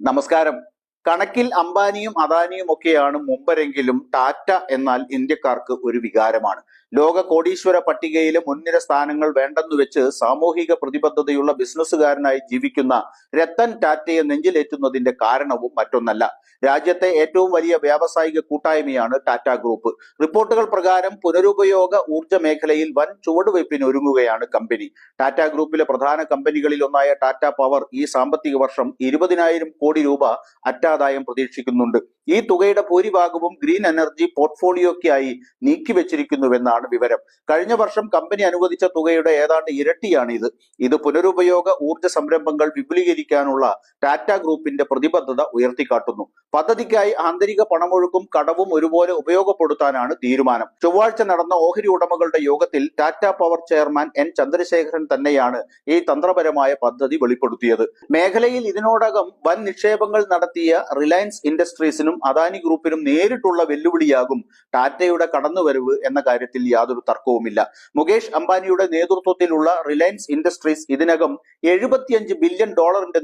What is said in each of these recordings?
നമസ്കാരം. കണക്കിൽ അംബാനിയും അദാനിയും ഒക്കെയാണ് മുമ്പരെങ്കിലും ടാറ്റ എന്നാൽ ഇന്ത്യക്കാർക്ക് ഒരു വികാരമാണ്. ലോക കോടീശ്വര പട്ടികയിലെ മുൻനിര സ്ഥാനങ്ങൾ വേണ്ടെന്നു വെച്ച് സാമൂഹിക പ്രതിബദ്ധതയുള്ള ബിസിനസ്സുകാരനായി ജീവിക്കുന്ന രത്തൻ ടാറ്റയെ നെഞ്ചിലേറ്റുന്നതിന്റെ കാരണവും മറ്റൊന്നല്ല. രാജ്യത്തെ ഏറ്റവും വലിയ വ്യാവസായിക കൂട്ടായ്മയാണ് ടാറ്റ ഗ്രൂപ്പ്. റിപ്പോർട്ടുകൾ പ്രകാരം പുനരുപയോഗ ഊർജ്ജ മേഖലയിൽ വൻ ചുവടുവയ്പ്പിന് ഒരുങ്ങുകയാണ് കമ്പനി. ടാറ്റ ഗ്രൂപ്പിലെ പ്രധാന കമ്പനികളിൽ ഒന്നായ ടാറ്റ പവർ ഈ സാമ്പത്തിക വർഷം 20,000 കോടി രൂപ അറ്റാദായം പ്രതീക്ഷിക്കുന്നുണ്ട്. ഈ തുകയുടെ ഭൂരിഭാഗവും ഗ്രീൻ എനർജി പോർട്ട്ഫോളിയോയ്ക്കായി നീക്കിവെച്ചിരിക്കുന്നുവെന്നാണ് വിവരം. കഴിഞ്ഞ വർഷം കമ്പനി അനുവദിച്ച തുകയുടെ ഏതാണ്ട് ഇരട്ടിയാണിത്. ഇത് പുനരുപയോഗ ഊർജ്ജ സംരംഭങ്ങൾ വിപുലീകരിക്കാനുള്ള ടാറ്റ ഗ്രൂപ്പിന്റെ പ്രതിബദ്ധത ഉയർത്തിക്കാട്ടുന്നു. പദ്ധതിക്കായി ആന്തരിക പണമൊഴുക്കും കടവും ഒരുപോലെ ഉപയോഗപ്പെടുത്താനാണ് തീരുമാനം. ചൊവ്വാഴ്ച നടന്ന ഓഹരി ഉടമകളുടെ യോഗത്തിൽ Tata power chairman N Chandrasekharan തന്നെയാണ് ഈ തന്ത്രപരമായ പദ്ധതി വെളിപ്പെടുത്തിയത്. മേഖലയിൽ ഇതിനോടകം വൻ നിക്ഷേപങ്ങൾ നടത്തിയ റിലയൻസ് ഇൻഡസ്ട്രീസിനും അദാനി ഗ്രൂപ്പിനും നേരിട്ടുള്ള വെല്ലുവിളിയാകും ടാറ്റയുടെ കടന്നുവരവ് എന്ന കാര്യത്തിൽ യാതൊരു തർക്കവുമില്ല. മുകേഷ് അംബാനിയുടെ നേതൃത്വത്തിലുള്ള റിലയൻസ് ഇൻഡസ്ട്രീസ് ഇതിനകം $75 ബില്യൺ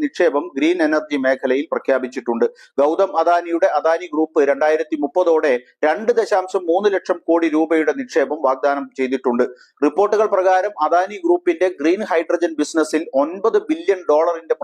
നിക്ഷേപം ഗ്രീൻ എനർജി മേഖലയിൽ പ്രഖ്യാപിച്ചിട്ടുണ്ട്. ഗൗതം അദാനിയുടെ അദാനി ഗ്രൂപ്പ് 2030 2.3 ലക്ഷം കോടി രൂപയുടെ നിക്ഷേപം വാഗ്ദാനം ചെയ്തിട്ടുണ്ട്. റിപ്പോർട്ടുകൾ പ്രകാരം അദാനി ഗ്രൂപ്പിന്റെ ഗ്രീൻ ഹൈഡ്രജൻ ബിസിനസ്സിൽ $9 ബില്യൺ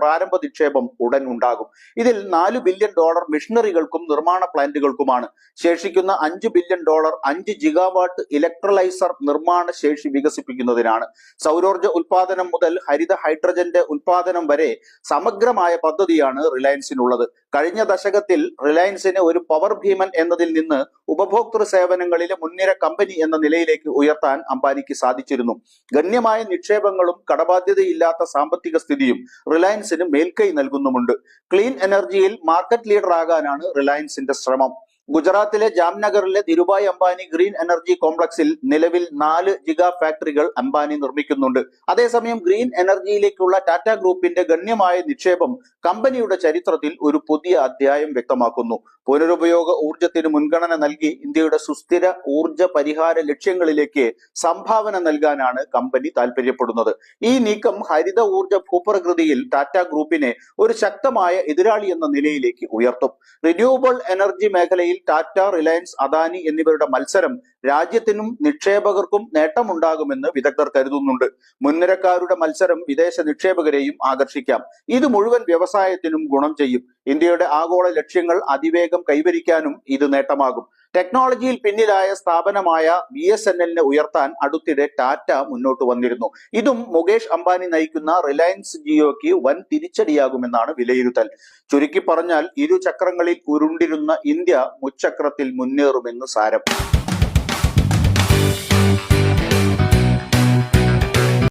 പ്രാരംഭ നിക്ഷേപം ഉടൻ ഉണ്ടാകും. ഇതിൽ $4 ബില്യൺ മിഷനറികൾക്കും നിർമ്മാണ പ്ലാന്റുകൾക്കുമാണ്. ശേഷിക്കുന്ന $5 ബില്യൺ 5 ജിഗാവാട്ട് ഇലക്ട്രലൈസർ നിർമ്മാണ ശേഷി വികസിപ്പിക്കുന്നതിനാണ്. സൗരോർജ്ജ ഉൽപാദനം മുതൽ ഹരിത ഹൈഡ്രജന്റെ ഉൽപാദനം വരെ സമഗ്രമായ പദ്ധതിയാണ് റിലയൻസിനുള്ളത്. കഴിഞ്ഞ ദശകത്തിൽ റിലയൻസിനെ ഒരു പവർ ഭീമൻ എന്നതിൽ നിന്ന് ഉപഭോക്തൃ സേവനങ്ങളിലെ മുൻനിര കമ്പനി എന്ന നിലയിലേക്ക് ഉയർത്താൻ അംബാനിക്ക് സാധിച്ചിരുന്നു. ഗണ്യമായ നിക്ഷേപങ്ങളും കടബാധ്യതയില്ലാത്ത സാമ്പത്തിക സ്ഥിതിയും റിലയൻസിന് മേൽക്കൈ നൽകുന്നുമുണ്ട്. ക്ലീൻ എനർജിയിൽ മാർക്കറ്റ് ലീഡർ ആകാനാണ് റിലയൻസിന്റെ ശ്രമം. ഗുജറാത്തിലെ ജാംനഗറിലെ ധിരുഭായ് അംബാനി ഗ്രീൻ എനർജി കോംപ്ലക്സിൽ നിലവിൽ 4 ജിഗാ ഫാക്ടറികൾ അംബാനി നിർമ്മിക്കുന്നുണ്ട്. അതേസമയം ഗ്രീൻ എനർജിയിലേക്കുള്ള ടാറ്റ ഗ്രൂപ്പിന്റെ ഗണ്യമായ നിക്ഷേപം കമ്പനിയുടെ ചരിത്രത്തിൽ ഒരു പുതിയ അധ്യായം വ്യക്തമാക്കുന്നു. പുനരുപയോഗ ഊർജ്ജത്തിന് മുൻഗണന നൽകി ഇന്ത്യയുടെ സുസ്ഥിര ഊർജ്ജ പരിഹാര ലക്ഷ്യങ്ങളിലേക്ക് സംഭാവന നൽകാനാണ് കമ്പനി താൽപര്യപ്പെടുന്നത്. ഈ നീക്കം ഹരിത ഊർജ്ജ ഭൂപ്രകൃതിയിൽ ടാറ്റ ഗ്രൂപ്പിനെ ഒരു ശക്തമായ എതിരാളി എന്ന നിലയിലേക്ക് ഉയർത്തും. റിന്യൂവബിൾ എനർജി മേഖലയിൽ ടാറ്റ, റിലയൻസ്, അദാനി എന്നിവരുടെ മത്സരം രാജ്യത്തിനും നിക്ഷേപകർക്കും നേട്ടമുണ്ടാകുമെന്ന് വിദഗ്ധർ കരുതുന്നുണ്ട്. മുൻനിരക്കാരുടെ മത്സരം വിദേശ നിക്ഷേപകരെയും ആകർഷിക്കാം. ഇത് മുഴുവൻ വ്യവസായത്തിനും ഗുണം ചെയ്യും. ഇന്ത്യയുടെ ആഗോള ലക്ഷ്യങ്ങൾ അതിവേഗം കൈവരിക്കാനും ഇത് നേട്ടമാകും. ടെക്നോളജിയിൽ പിന്നിലായ സ്ഥാപനമായ BSNL ഉയർത്താൻ അടുത്തിടെ ടാറ്റ മുന്നോട്ട് വന്നിരുന്നു. ഇതും മുകേഷ് അംബാനി നയിക്കുന്ന റിലയൻസ് ജിയോയ്ക്ക് വൻ തിരിച്ചടിയാകുമെന്നാണ് വിലയിരുത്തൽ. ചുരുക്കി പറഞ്ഞാൽ ഇരു ചക്രങ്ങളിൽ ഉരുണ്ടിരുന്ന ഇന്ത്യ മുച്ചക്രത്തിൽ മുന്നേറുമെന്ന് സാരം.